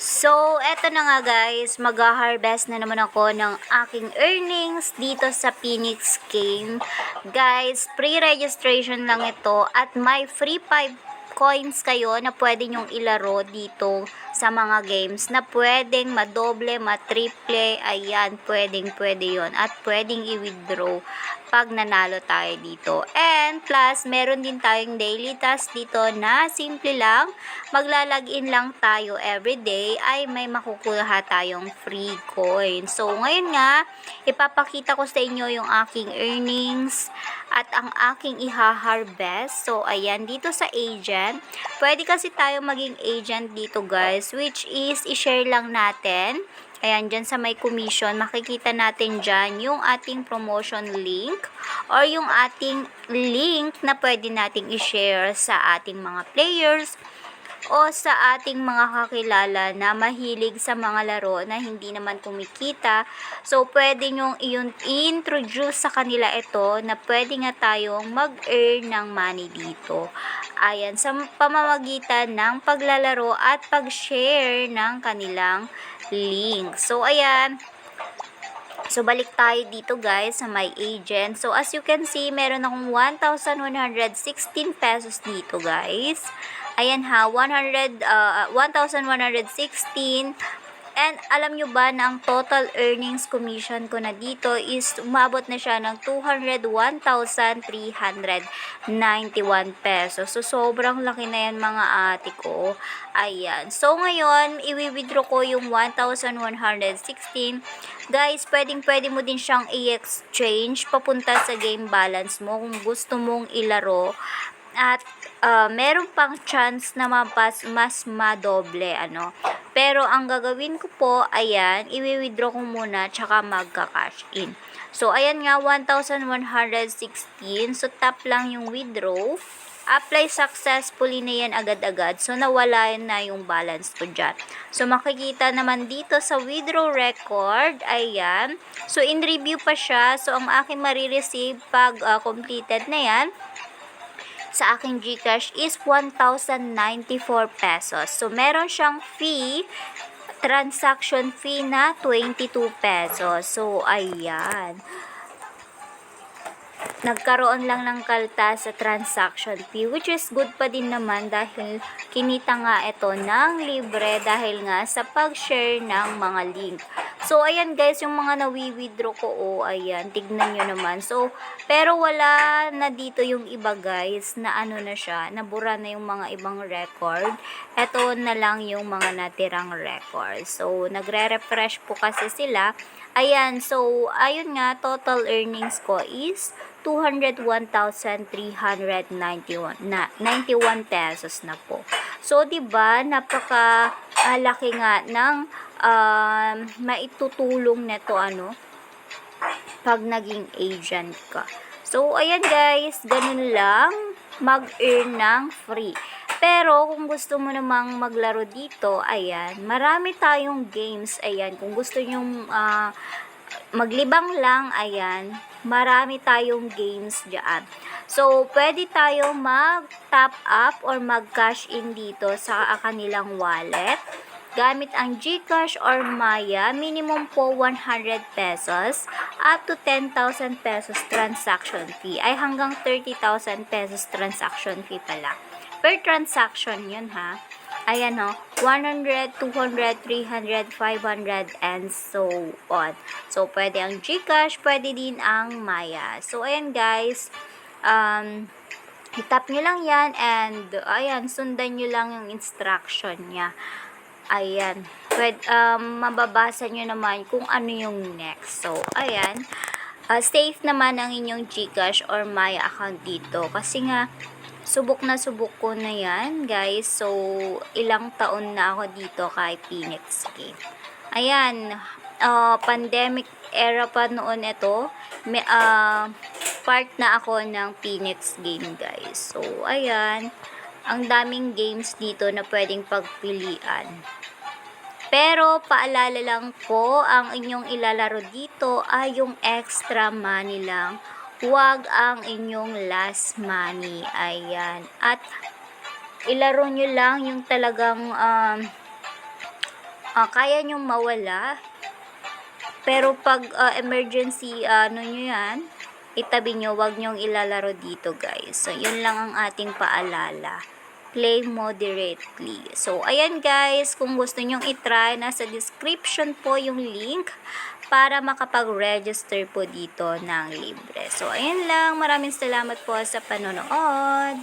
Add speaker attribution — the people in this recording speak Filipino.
Speaker 1: So, eto na nga guys, mag-harvest na naman ako ng aking earnings dito sa Phoenix Game. Guys, pre-registration lang ito at may free 5 coins kayo na pwede nyong ilaro dito sa mga games na pwedeng madoble, matriple, ayan, pwede yon at pwedeng i-withdraw pag nanalo tayo dito. And plus, meron din tayong daily task dito na simple lang, maglalagin lang tayo everyday ay may makukuha tayong free coin. So, ngayon nga, ipapakita ko sa inyo yung aking earnings at ang aking iha-harvest. So, ayan, dito sa agent, pwede kasi tayo maging agent dito guys, which is i-share lang natin. Ayan, dyan sa may commission, makikita natin dyan yung ating promotion link or yung ating link na pwede nating i-share sa ating mga players o sa ating mga kakilala na mahilig sa mga laro na hindi naman kumikita. So, pwede nyong i-introduce sa kanila ito na pwede nga tayong mag-earn ng money dito. Ayan, sa pamamagitan ng paglalaro at pag-share ng kanilang link. So, ayan. So, balik tayo dito guys sa my agent. So, as you can see, meron akong 1,116 pesos dito guys. Ayan ha, 1,116. And alam nyo ba na ang total earnings commission ko na dito is umabot na siya ng 201,391 pesos. So, sobrang laki na yan mga ate ko. Ayan. So, ngayon, i-withdraw ko yung 1,116. Guys, pwede mo din siyang i-exchange papunta sa game balance mo kung gusto mong ilaro. At meron pang chance na mas madoble pero ang gagawin ko po, ayan, i-withdraw ko muna tsaka magka-cash in. So ayan nga, 1,116. So tap lang yung withdraw, apply successfully na yan agad-agad. So nawala na yung balance ko dyan. So makikita naman dito sa withdraw record, ayan, so in review pa siya. So ang aking marireceive pag completed na yan sa aking GCash is 1,094 pesos. So, meron siyang fee, transaction fee na 22 pesos. So, ayan. Nagkaroon lang ng kalta sa transaction fee, which is good pa din naman dahil kinita nga ito ng libre dahil nga sa pag-share ng mga link. So, ayan guys, yung mga nawi-withdraw ko, ayan, tignan nyo naman. So, pero wala na dito yung iba guys, na na siya, nabura na yung mga ibang record. Ito na lang yung mga natirang record. So, nagre-refresh po kasi sila. Ayan, so, ayun nga, total earnings ko is 201,391 pesos na po. So, 'di ba, napaka laki nga ng maitutulong nito pag naging agent ka. So, ayan guys, ganun lang mag-earn ng free. Pero, kung gusto mo namang maglaro dito, ayan, marami tayong games, ayan, kung gusto nyong maglibang lang, ayan, marami tayong games dyan. So, pwede tayo mag-top up or mag-cash in dito sa kanilang wallet gamit ang GCash or Maya. Minimum po 100 pesos up to 10,000 pesos transaction fee. Ay hanggang 30,000 pesos transaction fee pala. Per transaction yun ha. Ayan 100, 200, 300, 500, and so on. So, pwede ang GCash, pwede din ang Maya. So, ayan guys, itap nyo lang yan and, ayan, sundan nyo lang yung instruction niya. Ayan, mababasa nyo naman kung ano yung next. So, ayan, safe naman ang inyong GCash or Maya account dito. Kasi nga, subok ko na yan, guys. So, ilang taon na ako dito kay Phoenix Game. Ayan, pandemic era pa noon ito. Part na ako ng Phoenix Game, guys. So, ayan, ang daming games dito na pwedeng pagpilian. Pero, paalala lang po, ang inyong ilalaro dito ay yung extra money lang. Huwag ang inyong last money. Ayan. At ilaro nyo lang yung talagang kaya nyong mawala. Pero pag emergency, ano nyo yan, itabi nyo, wag nyong ilalaro dito guys. So, yun lang ang ating paalala. Play moderately. So, ayan guys, kung gusto nyong itry, nasa description po yung link para makapag-register po dito ng libre. So, ayan lang. Maraming salamat po sa panonood.